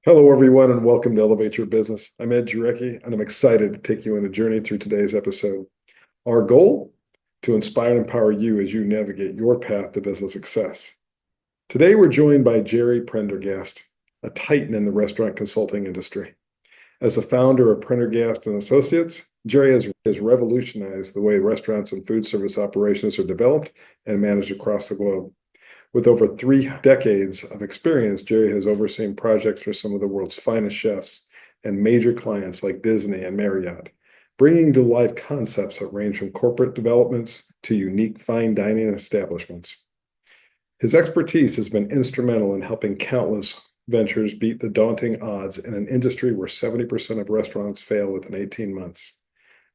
Hello, everyone, and welcome to Elevate Your Business. I'm Ed Jurecki, and I'm excited to take you on a journey through today's episode. Our goal? To inspire and empower you as you navigate your path to business success. Today, we're joined by Jerry Prendergast, a titan in the restaurant consulting industry. As the founder of Prendergast and Associates, Jerry has revolutionized the way restaurants and food service operations are developed and managed across the globe. With over 3 decades of experience, Jerry has overseen projects for some of the world's finest chefs and major clients like Disney and Marriott, bringing to life concepts that range from corporate developments to unique fine dining establishments. His expertise has been instrumental in helping countless ventures beat the daunting odds in an industry where 70% of restaurants fail within 18 months.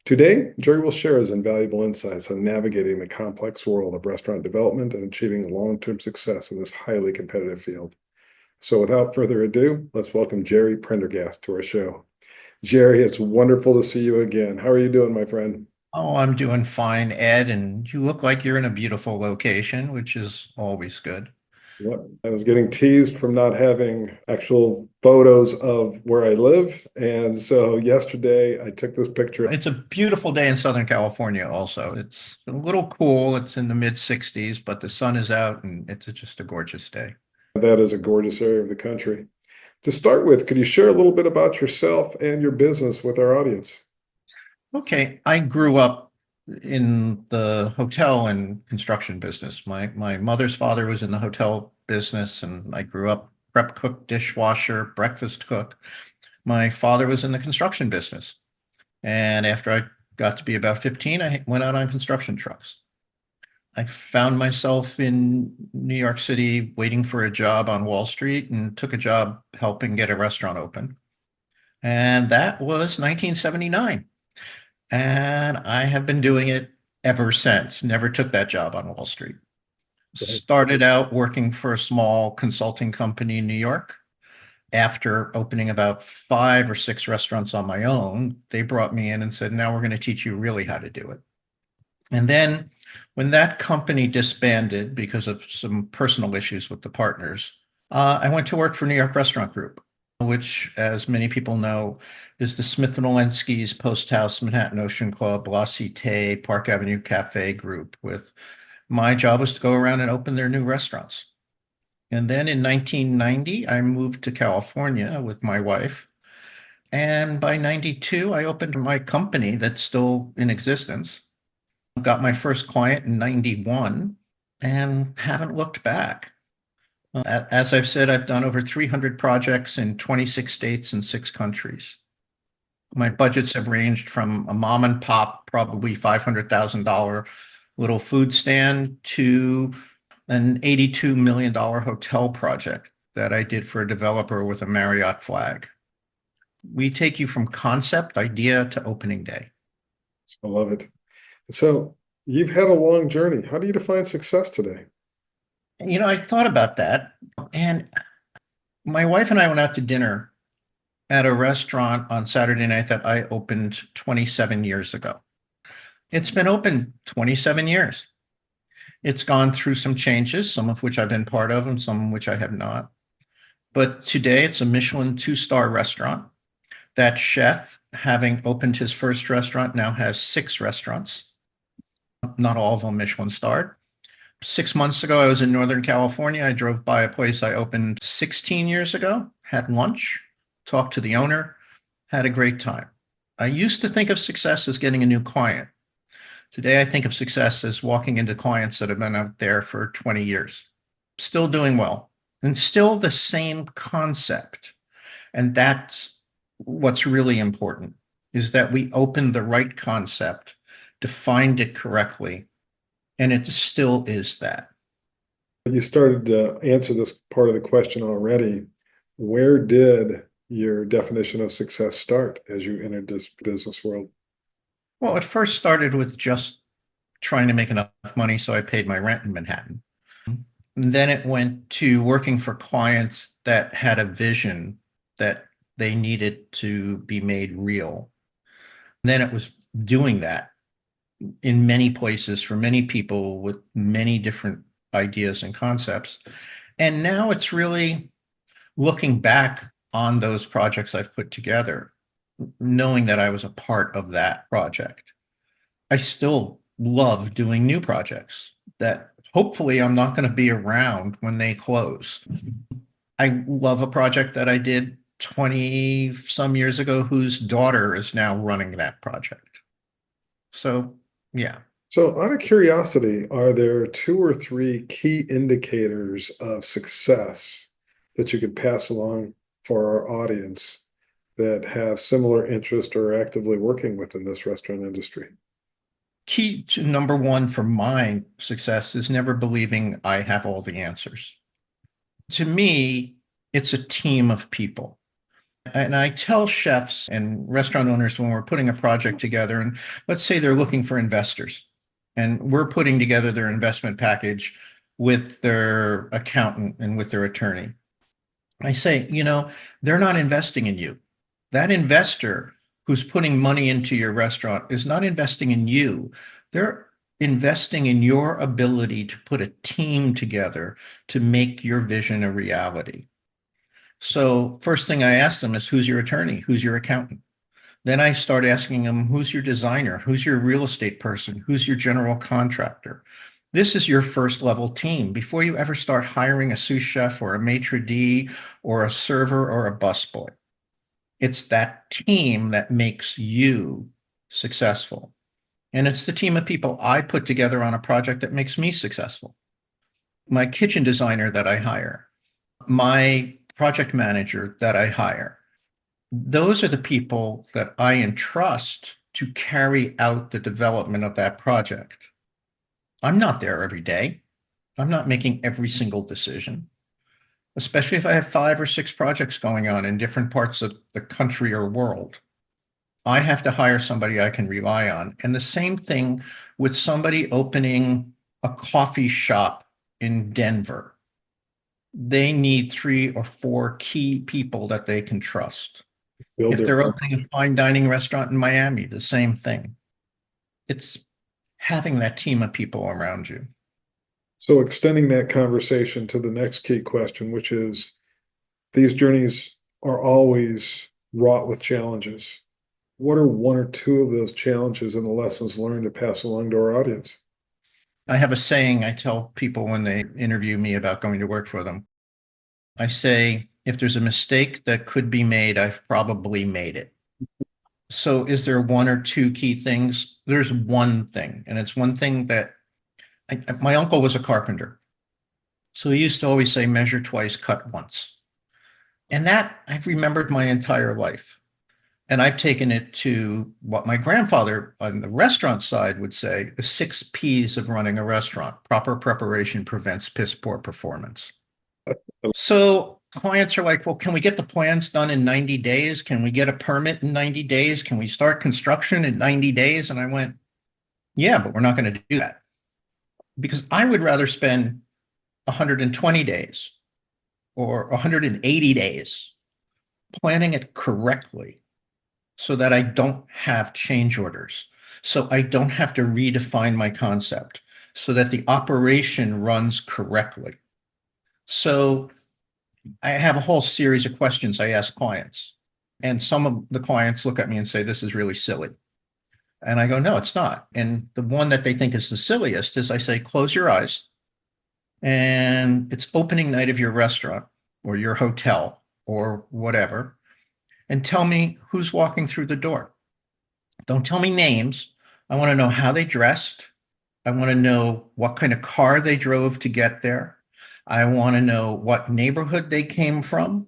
Today, Jerry will share his invaluable insights on navigating the complex world of restaurant development and achieving long-term success in this highly competitive field. So without further ado, let's welcome Jerry Prendergast to our show. Jerry, it's wonderful to see you again. How are you doing, my friend? Oh, I'm doing fine, Ed, and you look like you're in a beautiful location, which is always good. Yep. I was getting teased from not having actual photos of where I live. And so yesterday I took this picture. It's a beautiful day in Southern California also. It's a little cool. It's in the mid 60s, but the sun is out and it's just a gorgeous day. That is a gorgeous area of the country. To start with, could you share a little bit about yourself and your business with our audience? Okay, I grew up in the hotel and construction business. My mother's father was in the hotel business, and I grew up prep cook, dishwasher, breakfast cook. My father was in the construction business. And after I got to be about 15, I went out on construction trucks. I found myself in New York City waiting for a job on Wall Street and took a job helping get a restaurant open. And that was 1979. And I have been doing it ever since. Never took that job on Wall Street. Started out working for a small consulting company in New York. After opening about 5 or 6 restaurants on my own, they brought me in and said, now we're going to teach you really how to do it. And then when that company disbanded because of some personal issues with the partners, I went to work for New York Restaurant Group, which, as many people know, is the Smith and Wollensky's Post House, Manhattan Ocean Club, La Cité, Park Avenue Cafe group. With my job was to go around and open their new restaurants. And then in 1990, I moved to California with my wife. And by 92, I opened my company that's still in existence. Got my first client in 91 and haven't looked back. As I've said, I've done over 300 projects in 26 states and 6 countries. My budgets have ranged from a mom and pop, probably $500,000 little food stand, to an $82 million hotel project that I did for a developer with a Marriott flag. We take you from concept idea to opening day. I love it. So you've had a long journey. How do you define success today? I thought about that, and my wife and I went out to dinner at a restaurant on Saturday night that I opened 27 years ago. It's been open 27 years. It's gone through some changes, some of which I've been part of and some of which I have not. But today it's a Michelin 2-star restaurant. That chef, having opened his first restaurant, now has 6 restaurants. Not all of them Michelin starred. 6 months ago, I was in Northern California. I drove by a place I opened 16 years ago, had lunch, talked to the owner, had a great time. I used to think of success as getting a new client. Today, I think of success as walking into clients that have been out there for 20 years, still doing well, and still the same concept. And that's what's really important, is that we open the right concept, defined it correctly, and it still is that. You started to answer this part of the question already. Where did your definition of success start as you entered this business world? Well, it first started with just trying to make enough money so I paid my rent in Manhattan. And then it went to working for clients that had a vision that they needed to be made real. And then it was doing that in many places for many people with many different ideas and concepts. And now it's really looking back on those projects I've put together, knowing that I was a part of that project. I still love doing new projects that hopefully I'm not going to be around when they close. I love a project that I did 20 some years ago whose daughter is now running that project. So, yeah. So, out of curiosity, are there two or three key indicators of success that you could pass along for our audience that have similar interest or are actively working within this restaurant industry? Key to number one for my success is never believing I have all the answers. To me, it's a team of people. And I tell chefs and restaurant owners when we're putting a project together, and let's say they're looking for investors, and we're putting together their investment package with their accountant and with their attorney. I say, they're not investing in you. That investor who's putting money into your restaurant is not investing in you. They're investing in your ability to put a team together to make your vision a reality. So first thing I ask them is, who's your attorney? Who's your accountant? Then I start asking them, who's your designer? Who's your real estate person? Who's your general contractor? This is your first level team before you ever start hiring a sous chef or a maitre d' or a server or a busboy. It's that team that makes you successful. And it's the team of people I put together on a project that makes me successful. My kitchen designer that I hire, my project manager that I hire, those are the people that I entrust to carry out the development of that project. I'm not there every day. I'm not making every single decision, especially if I have 5 or 6 projects going on in different parts of the country or world. I have to hire somebody I can rely on. And the same thing with somebody opening a coffee shop in Denver. They need 3 or 4 key people that they can trust. If they're opening a fine dining restaurant in Miami, the same thing. It's having that team of people around you. So, extending that conversation to the next key question, which is these journeys are always wrought with challenges. What are one or two of those challenges and the lessons learned to pass along to our audience? I have a saying I tell people when they interview me about going to work for them. I say, if there's a mistake that could be made, I've probably made it. So is there one or two key things? There's one thing, and it's one thing that my uncle was a carpenter. So he used to always say, measure twice, cut once. And that I've remembered my entire life. And I've taken it to what my grandfather on the restaurant side would say, the 6 P's of running a restaurant. Proper preparation prevents piss poor performance. So clients are like, well, can we get the plans done in 90 days? Can we get a permit in 90 days? Can we start construction in 90 days? And I went, yeah, but we're not going to do that. Because I would rather spend 120 days or 180 days planning it correctly so that I don't have change orders, so I don't have to redefine my concept, so that the operation runs correctly. So I have a whole series of questions I ask clients, and some of the clients look at me and say, this is really silly. And I go, no, it's not. And the one that they think is the silliest is I say, close your eyes, and it's opening night of your restaurant or your hotel or whatever, and tell me who's walking through the door. Don't tell me names. I want to know how they dressed. I want to know what kind of car they drove to get there. I want to know what neighborhood they came from.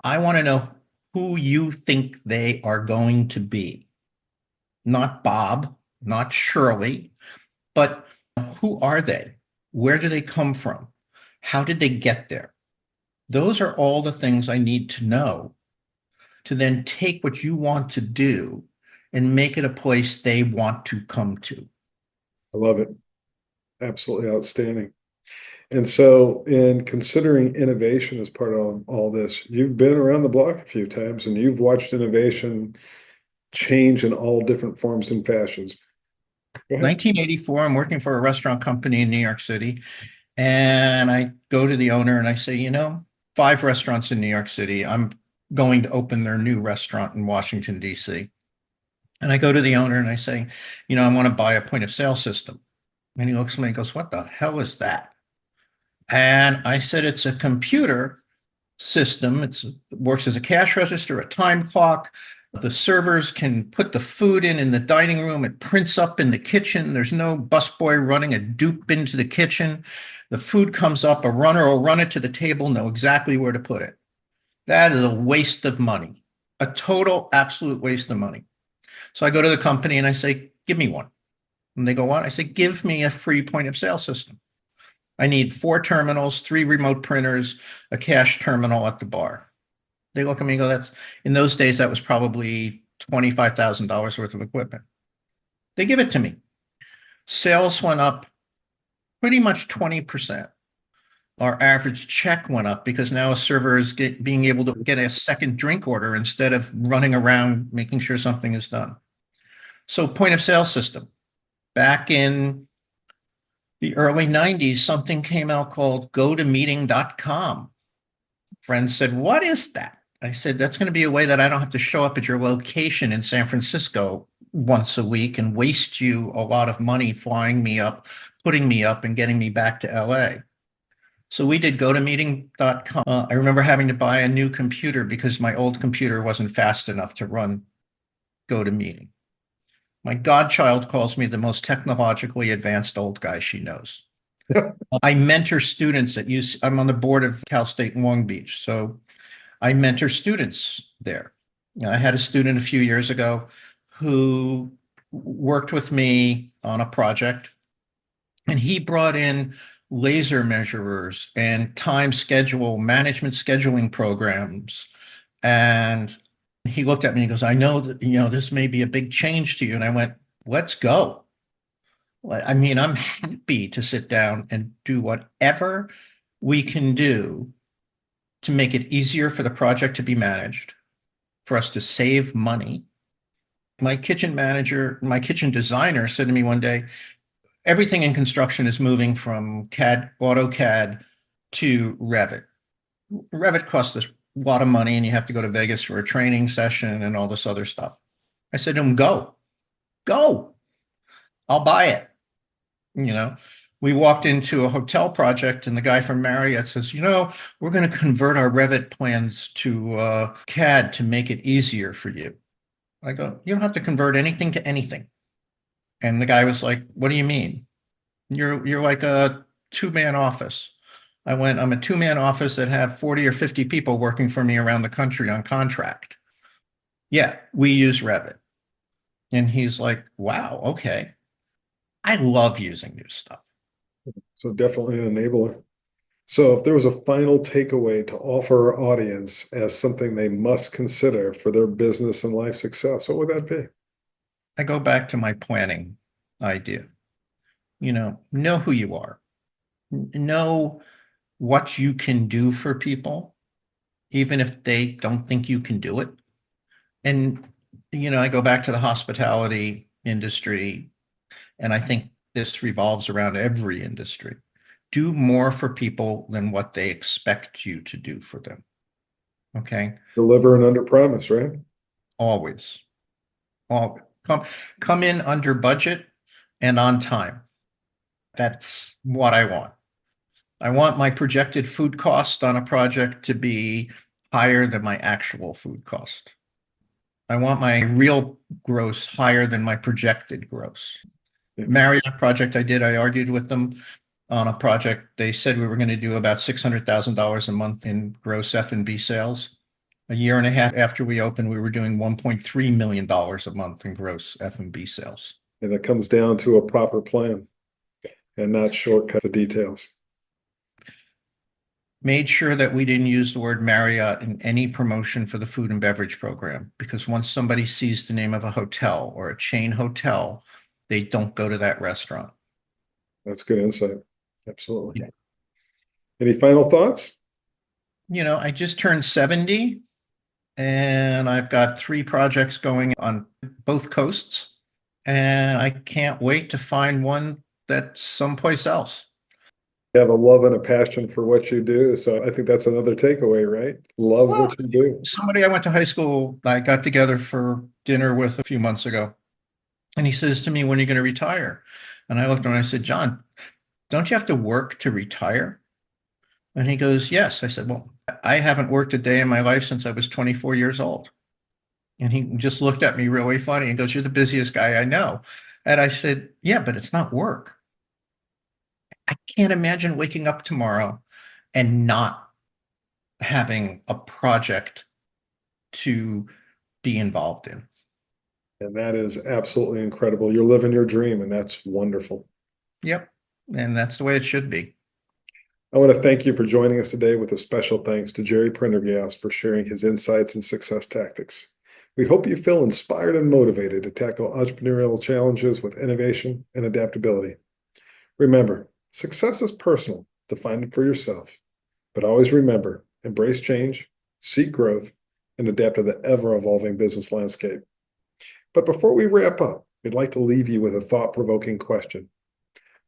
I want to know who you think they are going to be. Not Bob, not Shirley, but who are they? Where do they come from? How did they get there? Those are all the things I need to know to then take what you want to do and make it a place they want to come to. I love it. Absolutely outstanding. And so, in considering innovation as part of all this, you've been around the block a few times and you've watched innovation change in all different forms and fashions. 1984, I'm working for a restaurant company in New York City. And I go to the owner and I say, 5 restaurants in New York City. I'm going to open their new restaurant in Washington, D.C. And I go to the owner and I say, I want to buy a point of sale system. And he looks at me and goes, "What the hell is that?" And I said, "It's a computer system. It works as a cash register, a time clock. The servers can put the food in the dining room. It prints up in the kitchen. There's no busboy running a dupe into the kitchen. The food comes up, a runner will run it to the table, know exactly where to put it." That is a waste of money, a total, absolute waste of money. So I go to the company and I say, "Give me one." And they go, "What?" I say, "Give me a free point of sale system. I need 4 terminals, 3 remote printers, a cash terminal at the bar." They look at me and go, in those days, that was probably $25,000 worth of equipment. They give it to me. Sales went up pretty much 20%. Our average check went up because now a server is being able to get a second drink order instead of running around making sure something is done. So point of sale system. Back in the early 90s, something came out called gotomeeting.com. Friends said, "What is that?" I said, "That's going to be a way that I don't have to show up at your location in San Francisco once a week and waste you a lot of money flying me up, putting me up, and getting me back to LA." So we did gotomeeting.com. I remember having to buy a new computer because my old computer wasn't fast enough to run GoToMeeting. My godchild calls me the most technologically advanced old guy she knows. I mentor students at UC. I'm on the board of Cal State Long Beach, so I mentor students there. I had a student a few years ago who worked with me on a project, and he brought in laser measurers and time schedule management scheduling programs. And he looked at me and goes, "I know that, this may be a big change to you." And I went, "Let's go." I mean, I'm happy to sit down and do whatever we can do to make it easier for the project to be managed, for us to save money. My kitchen designer said to me one day, "Everything in construction is moving from AutoCAD to Revit. Revit costs us a lot of money and you have to go to Vegas for a training session and all this other stuff." I said to him, go, I'll buy it. We walked into a hotel project and the guy from Marriott says, "We're going to convert our Revit plans to CAD to make it easier for you." I go, "You don't have to convert anything to anything." And the guy was like, "What do you mean? You're like a 2-man office." I went, "I'm a 2-man office that have 40 or 50 people working for me around the country on contract. Yeah, we use Revit." And he's like, "Wow, okay." I love using new stuff. So definitely an enabler. So if there was a final takeaway to offer our audience as something they must consider for their business and life success, what would that be? I go back to my planning idea. Know who you are. Know what you can do for people, even if they don't think you can do it. And, I go back to the hospitality industry, and I think this revolves around every industry. Do more for people than what they expect you to do for them. Okay? Deliver and under promise, right? Always. Come in under budget and on time. That's what I want. I want my projected food cost on a project to be higher than my actual food cost. I want my real gross higher than my projected gross. Yeah. Marriott project I argued with them on a project. They said we were going to do about $600,000 a month in gross F&B sales. A year and a half after we opened, we were doing $1.3 million a month in gross F&B sales. And it comes down to a proper plan and not shortcut the details. Made sure that we didn't use the word Marriott in any promotion for the food and beverage program, because once somebody sees the name of a hotel or a chain hotel, they don't go to that restaurant. That's good insight. Absolutely. Yeah. Any final thoughts? I just turned 70 and I've got 3 projects going on both coasts, and I can't wait to find one that's someplace else. You have a love and a passion for what you do. So I think that's another takeaway, right? Love Well, what you do. somebody I went to high school, I got together for dinner with a few months ago. And he says to me, "When are you going to retire?" And I looked at him and I said, "John, don't you have to work to retire?" And he goes, "Yes." I said, "Well, I haven't worked a day in my life since I was 24 years old." And he just looked at me really funny and goes, "You're the busiest guy I know." And I said, "Yeah, but it's not work. I can't imagine waking up tomorrow and not having a project to be involved in." And that is absolutely incredible. You're living your dream, and that's wonderful. Yep. And that's the way it should be. I want to thank you for joining us today with a special thanks to Jerry Prendergast for sharing his insights and success tactics. We hope you feel inspired and motivated to tackle entrepreneurial challenges with innovation and adaptability. Remember, success is personal. Define it for yourself. But always remember, embrace change, seek growth, and adapt to the ever-evolving business landscape. But before we wrap up, we'd like to leave you with a thought-provoking question.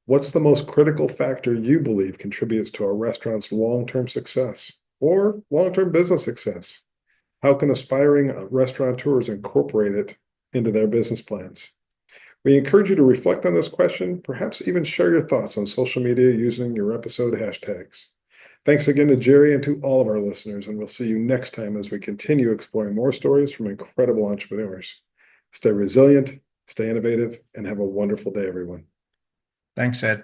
What's the most critical factor you believe contributes to a restaurant's long-term success or long-term business success? How can aspiring restaurateurs incorporate it into their business plans? We encourage you to reflect on this question, perhaps even share your thoughts on social media using your episode hashtags. Thanks again to Jerry and to all of our listeners, and we'll see you next time as we continue exploring more stories from incredible entrepreneurs. Stay resilient, stay innovative, and have a wonderful day, everyone. Thanks, Ed.